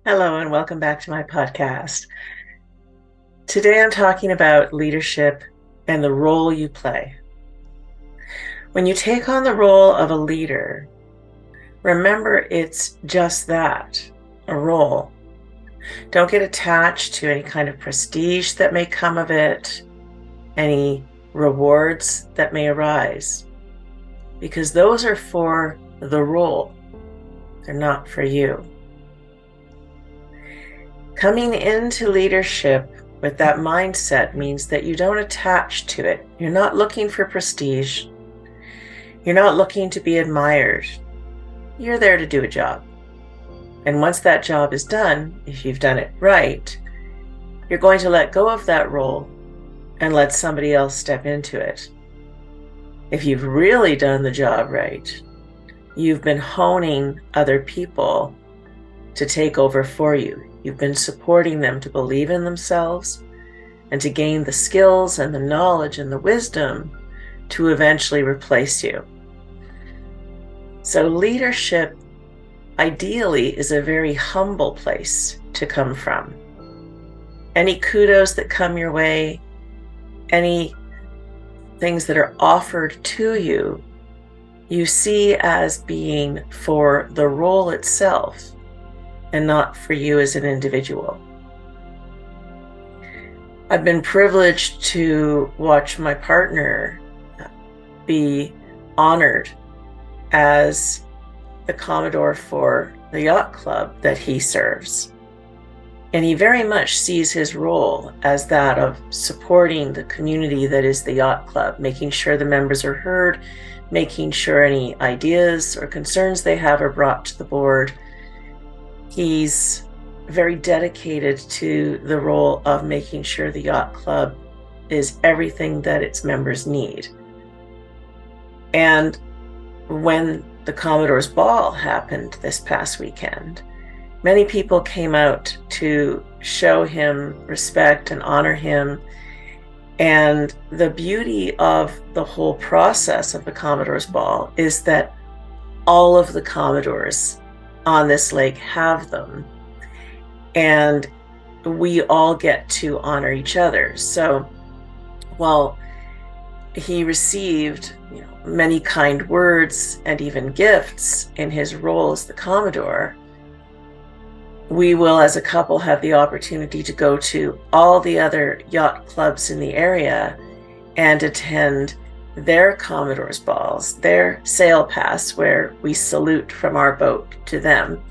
Hello, and welcome back to my podcast. Today I'm talking about leadership and the role you play. When you take on the role of a leader, remember it's just that, a role. Don't get attached to any kind of prestige that may come of it, any rewards that may arise, because those are for the role. They're not for you. Coming into leadership with that mindset means that you don't attach to it. You're not looking for prestige. You're not looking to be admired. You're there to do a job. And once that job is done, if you've done it right, you're going to let go of that role and let somebody else step into it. If you've really done the job right, you've been honing other people to take over for you. You've been supporting them to believe in themselves and to gain the skills and the knowledge and the wisdom to eventually replace you. So leadership ideally is a very humble place to come from. Any kudos that come your way, any things that are offered to you, you see as being for the role itself and not for you as an individual. I've been privileged to watch my partner be honored as the Commodore for the yacht club that he serves. And he very much sees his role as that of supporting the community that is the yacht club, making sure the members are heard, making sure any ideas or concerns they have are brought to the board. He's very dedicated to the role of making sure the yacht club is everything that its members need. And when the Commodore's Ball happened this past weekend, many people came out to show him respect and honor him. And the beauty of the whole process of the Commodore's Ball is that all of the Commodores on this lake have them, and we all get to honor each other. So while he received many kind words and even gifts in his role as the Commodore, we will as a couple have the opportunity to go to all the other yacht clubs in the area and attend their Commodore's balls, their sail pass, where we salute from our boat to them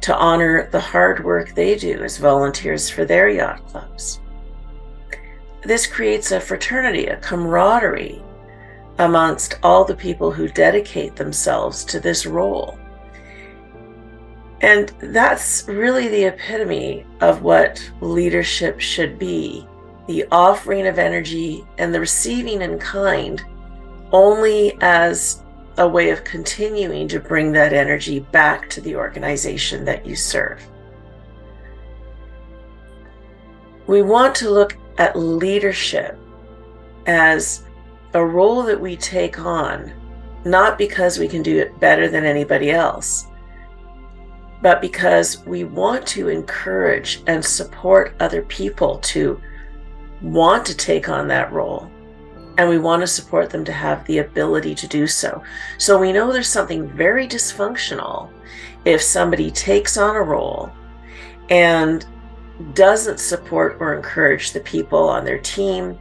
to honor the hard work they do as volunteers for their yacht clubs. This creates a fraternity, a camaraderie amongst all the people who dedicate themselves to this role. And that's really the epitome of what leadership should be, the offering of energy and the receiving in kind, only as a way of continuing to bring that energy back to the organization that you serve. We want to look at leadership as a role that we take on, not because we can do it better than anybody else, but because we want to encourage and support other people to want to take on that role. And we want to support them to have the ability to do so. So we know there's something very dysfunctional if somebody takes on a role and doesn't support or encourage the people on their team,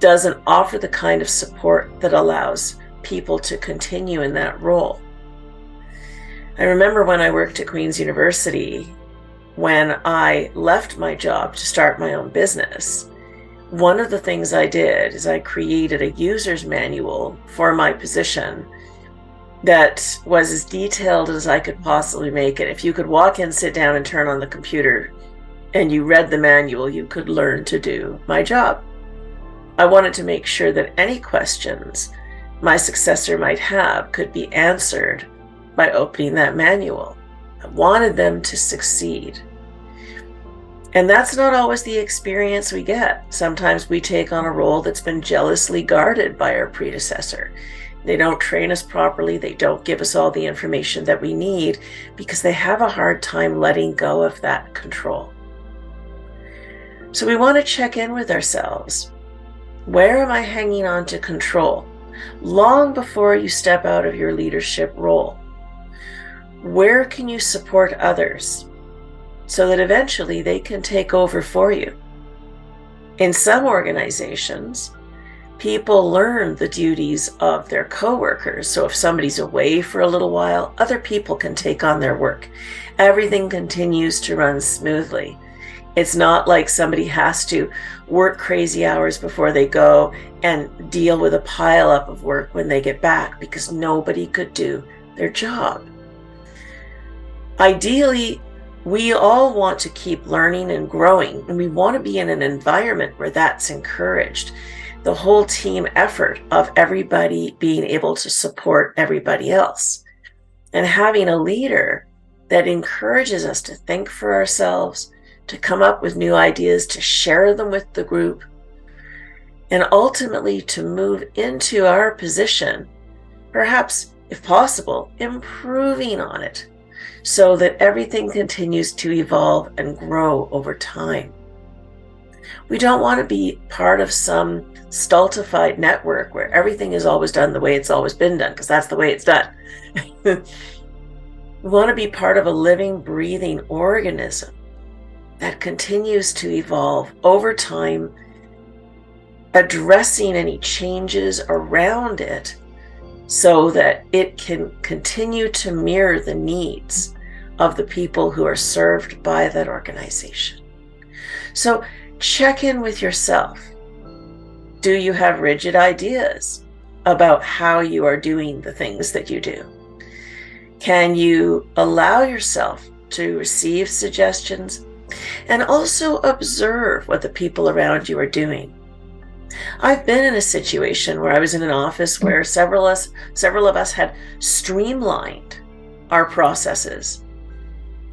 doesn't offer the kind of support that allows people to continue in that role. I remember when I worked at Queen's University, when I left my job to start my own business, one of the things I did is I created a user's manual for my position that was as detailed as I could possibly make it. If you could walk in, sit down, and turn on the computer, and you read the manual, you could learn to do my job. I wanted to make sure that any questions my successor might have could be answered by opening that manual. I wanted them to succeed. And that's not always the experience we get. Sometimes we take on a role that's been jealously guarded by our predecessor. They don't train us properly. They don't give us all the information that we need because they have a hard time letting go of that control. So we want to check in with ourselves. Where am I hanging on to control? Long before you step out of your leadership role, where can you support others so that eventually they can take over for you? In some organizations, people learn the duties of their coworkers. So if somebody's away for a little while, other people can take on their work. Everything continues to run smoothly. It's not like somebody has to work crazy hours before they go and deal with a pile up of work when they get back because nobody could do their job. Ideally, we all want to keep learning and growing, and we want to be in an environment where that's encouraged. The whole team effort of everybody being able to support everybody else. And having a leader that encourages us to think for ourselves, to come up with new ideas, to share them with the group, and ultimately to move into our position, perhaps, if possible, improving on it, so that everything continues to evolve and grow over time. We don't want to be part of some stultified network where everything is always done the way it's always been done, because that's the way it's done. We want to be part of a living, breathing organism that continues to evolve over time, addressing any changes around it so that it can continue to mirror the needs of the people who are served by that organization. So check in with yourself. Do you have rigid ideas about how you are doing the things that you do? Can you allow yourself to receive suggestions and also observe what the people around you are doing? I've been in a situation where I was in an office where several of us had streamlined our processes.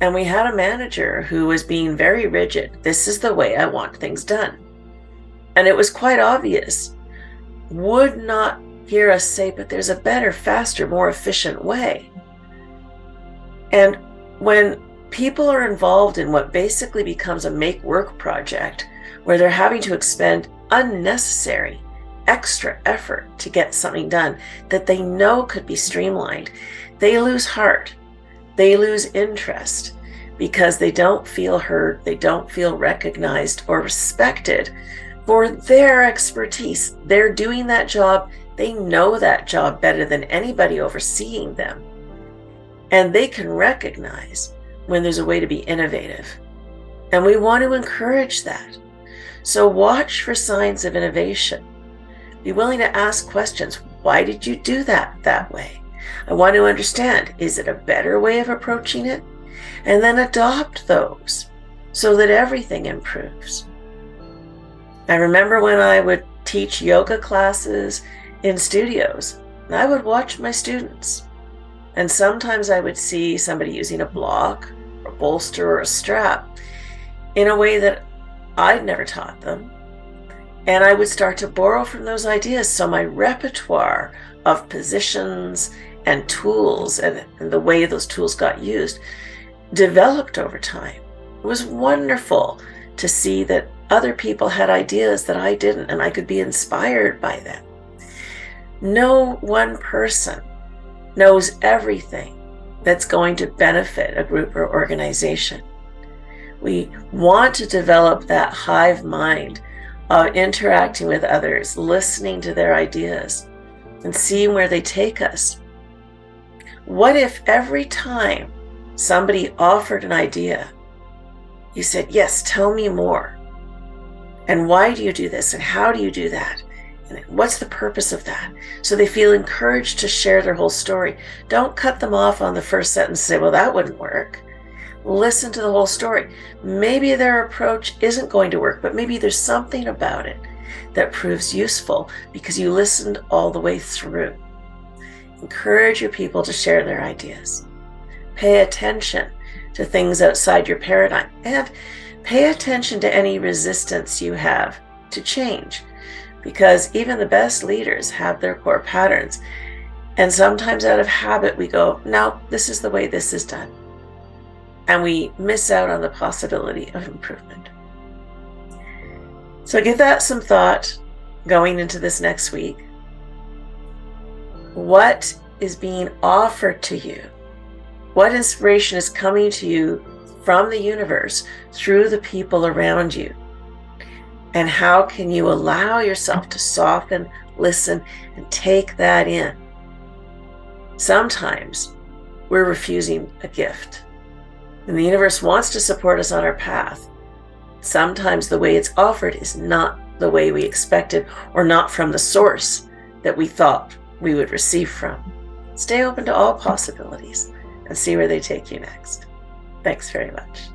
And we had a manager who was being very rigid. This is the way I want things done. And it was quite obvious, would not hear us say, but there's a better, faster, more efficient way. And when people are involved in what basically becomes a make-work project, where they're having to expend unnecessary extra effort to get something done that they know could be streamlined, they lose heart. They lose interest because they don't feel heard, they don't feel recognized or respected for their expertise. They're doing that job. They know that job better than anybody overseeing them. And they can recognize when there's a way to be innovative. And we want to encourage that. So watch for signs of innovation. Be willing to ask questions. Why did you do that way? I want to understand, is it a better way of approaching it? And then adopt those so that everything improves. I remember when I would teach yoga classes in studios, and I would watch my students. And sometimes I would see somebody using a block, or a bolster, or a strap in a way that I'd never taught them. And I would start to borrow from those ideas. So my repertoire of positions and tools and the way those tools got used developed over time. It was wonderful to see that other people had ideas that I didn't, and I could be inspired by them. No one person knows everything that's going to benefit a group or organization. We want to develop that hive mind of interacting with others, listening to their ideas, and seeing where they take us. What if every time somebody offered an idea, you said, yes, tell me more. And why do you do this? And how do you do that? And what's the purpose of that? So they feel encouraged to share their whole story. Don't cut them off on the first sentence and say, well, that wouldn't work. Listen to the whole story. Maybe their approach isn't going to work, but maybe there's something about it that proves useful because you listened all the way through. Encourage your people to share their ideas. Pay attention to things outside your paradigm, and pay attention to any resistance you have to change, because even the best leaders have their core patterns. And sometimes out of habit, we go, no, this is the way this is done. And we miss out on the possibility of improvement. So give that some thought going into this next week. What is being offered to you? What inspiration is coming to you from the universe through the people around you? And how can you allow yourself to soften, listen, and take that in? Sometimes we're refusing a gift, and the universe wants to support us on our path. Sometimes the way it's offered is not the way we expected, or not from the source that we thought we would receive from. Stay open to all possibilities and see where they take you next. Thanks very much.